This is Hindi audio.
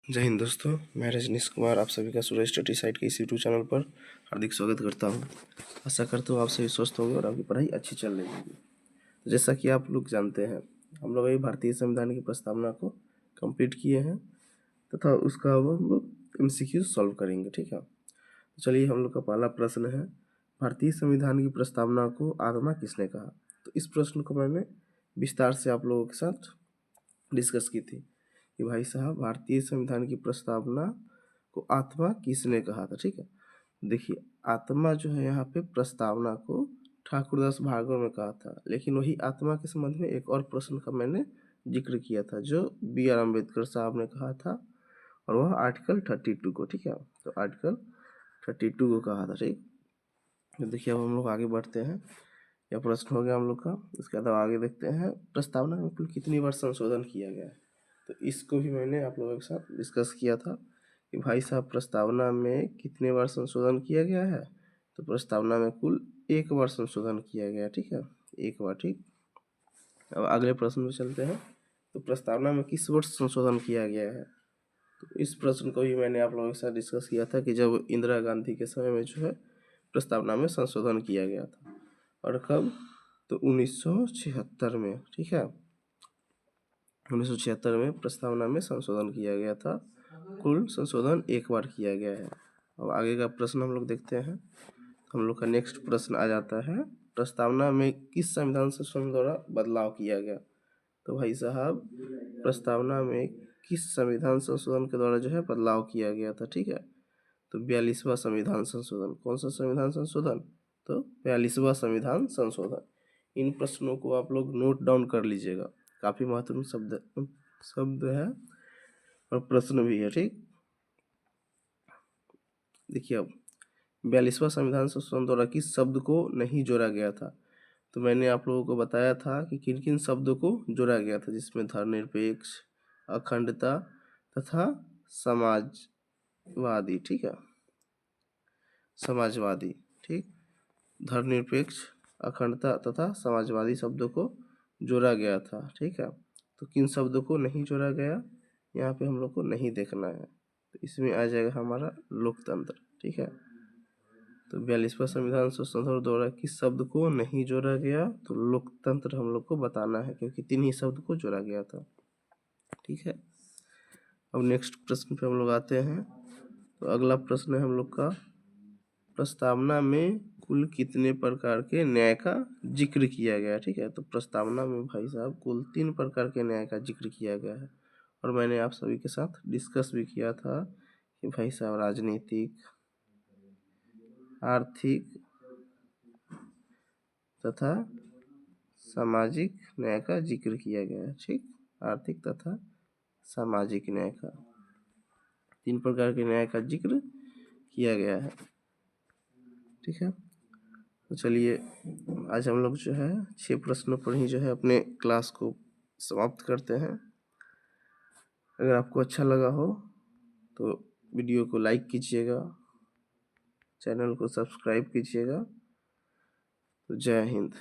जय हिंद दोस्तों, मैं रजनीश कुमार आप सभी का सूरज स्टडी साइट के इस यूट्यूब चैनल पर हार्दिक स्वागत करता हूं। आशा करता हूं आप सभी स्वस्थ होंगे और आपकी पढ़ाई अच्छी चल रही होगी। तो जैसा कि आप लोग जानते हैं, हम लोग अभी भारतीय संविधान की प्रस्तावना को कंप्लीट किए हैं तथा उसका अब हम लोग MCQ सॉल्व करेंगे। ठीक है, तो चलिए हम लोग का पहला प्रश्न है, भारतीय संविधान की प्रस्तावना को आत्मा किसने कहा। तो इस प्रश्न को मैंने विस्तार से आप लोगों के साथ डिस्कस की थी कि भाई साहब भारतीय संविधान की प्रस्तावना को आत्मा किसने कहा था। ठीक है, देखिए आत्मा जो है यहाँ पे प्रस्तावना को ठाकुरदास भार्गव ने कहा था, लेकिन वही आत्मा के संबंध में एक और प्रश्न का मैंने जिक्र किया था जो BR अम्बेडकर साहब ने कहा था, और वह आर्टिकल 32 को। ठीक है, तो आर्टिकल 32 को कहा था। ठीक, तो देखिए अब हम लोग आगे बढ़ते हैं। यह प्रश्न हो गया हम लोग का। इसके बाद आगे देखते हैं प्रस्तावना में कुल कितनी बार संशोधन किया गया है। तो इसको भी मैंने आप लोगों के साथ डिस्कस किया था कि भाई साहब प्रस्तावना में कितने बार संशोधन किया गया है। तो प्रस्तावना में कुल 1 बार संशोधन किया गया। ठीक है, 1 बार। ठीक, अब अगले प्रश्न में चलते हैं। तो प्रस्तावना में किस वर्ष संशोधन किया गया है। तो इस प्रश्न को भी मैंने आप लोगों के साथ डिस्कस किया था कि जब इंदिरा गांधी के समय में जो है प्रस्तावना में संशोधन किया गया था, और कब, तो 1976 में। ठीक है, 1976 में प्रस्तावना में संशोधन किया गया था। कुल संशोधन 1 बार किया गया है। अब आगे का प्रश्न हम लोग देखते हैं। हम लोग का नेक्स्ट प्रश्न आ जाता है, प्रस्तावना में किस संविधान संशोधन द्वारा बदलाव किया गया। तो भाई साहब प्रस्तावना में किस संविधान संशोधन के द्वारा जो है बदलाव किया गया था। ठीक है, तो 42वां संविधान संशोधन। कौन सा संविधान संशोधन, तो 42वां संविधान संशोधन। इन प्रश्नों को आप लोग नोट डाउन कर लीजिएगा, काफी महत्वपूर्ण शब्द है और प्रश्न भी है। ठीक, देखिए अब 42वां संविधान संशोधन द्वारा किस शब्द को नहीं जोड़ा गया था। तो मैंने आप लोगों को बताया था कि किन किन शब्दों को जोड़ा गया था, जिसमें धर्मनिरपेक्ष, अखंडता तथा समाजवादी। ठीक है, समाजवादी। ठीक, धर्मनिरपेक्ष, अखंडता तथा समाजवादी शब्दों को जोड़ा गया था। ठीक है, तो किन शब्दों को नहीं जोड़ा गया यहाँ पे हम लोग को नहीं देखना है। तो इसमें आ जाएगा हमारा लोकतंत्र। ठीक है, तो 42वां संविधान संशोधन द्वारा किस शब्द को नहीं जोड़ा गया, तो लोकतंत्र हम लोग को बताना है, क्योंकि 3 ही शब्द को जोड़ा गया था। ठीक है, अब नेक्स्ट प्रश्न पे हम लोग आते हैं। तो अगला प्रश्न है हम लोग का, प्रस्तावना में कुल कितने प्रकार के न्याय का जिक्र किया गया है। ठीक है, तो प्रस्तावना में भाई साहब कुल 3 प्रकार के न्याय का जिक्र किया गया है, और मैंने आप सभी के साथ डिस्कस भी किया था कि भाई साहब राजनीतिक, आर्थिक तथा सामाजिक न्याय का जिक्र किया गया है। ठीक, आर्थिक तथा सामाजिक न्याय का 3 प्रकार के न्याय का जिक्र किया गया है। ठीक है, तो चलिए आज हम लोग जो है 6 प्रश्नों पर ही जो है अपने क्लास को समाप्त करते हैं। अगर आपको अच्छा लगा हो तो वीडियो को लाइक कीजिएगा, चैनल को सब्सक्राइब कीजिएगा। तो जय हिंद।